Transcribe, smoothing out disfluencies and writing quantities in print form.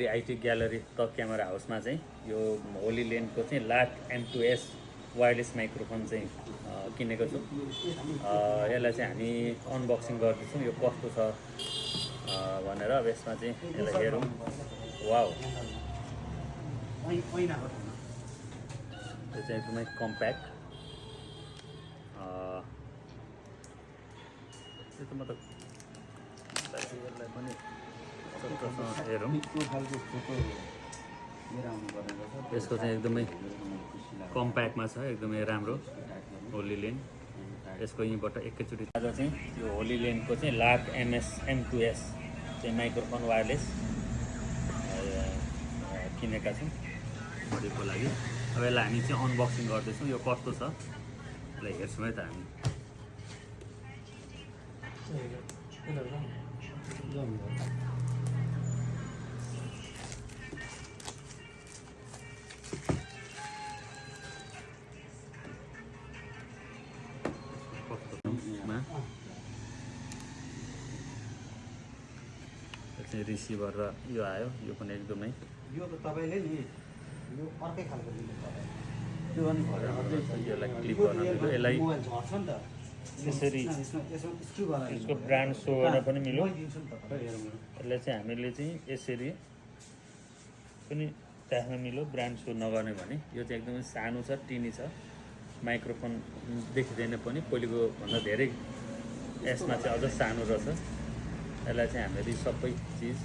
Gallery IT gallery the camera हाउसमा चाहिँ यो होली लेनको चाहिँ लाट M2S वायरलेस माइक्रोफोन चाहिँ किनेको छु। यसलाई चाहिँ हामी अनबक्सिङ गर्दैछौँ, यो कस्तो छ भनेर। अब यसमा चाहिँ यसलाई हेरौँ। वाउ, यो चाहिँ एकदमै कम्प्याक्ट। त्यो त म त यसलाई पनि हेरौँ। यसको चाहिँ एकदमै कम्प्याक्टमा छ, एकदमै राम्रो होली लेन। यसको यहीँबाट एकैचोटि आज चाहिँ यो होली लेनको चाहिँ लाट M2S चाहिँ माइक्रोफोन वायरलेस किनेका छौँ अरूको लागि। अब यसलाई हामी चाहिँ अनबक्सिङ गर्दैछौँ, यो कस्तो छ यसलाई हेर्छौँ है त हामी। चाहिँ रिसिभर र यो आयो, यो पनि एकदमै यो त तपाईँले नि यो अर्कै खालको दिनु पर्यो। त्यो पनि यसलाई क्लिप गर्न मिल्यो, यसलाई मोबाइल झर्छ नि त यसरी यसको ब्रान्ड सो गर्न पनि मिल्यो। यसलाई चाहिँ हामीले चाहिँ यसरी पनि देख्न मिल्यो, ब्रान्ड सो नगर्ने भने। यो चाहिँ एकदमै सानो छ, टिनी छ, माइक्रोफोन देखिँदैन पनि, पहिलेको भन्दा धेरै यसमा चाहिँ अझ सानो रहेछ। यसलाई चाहिँ हामीले सबै चिज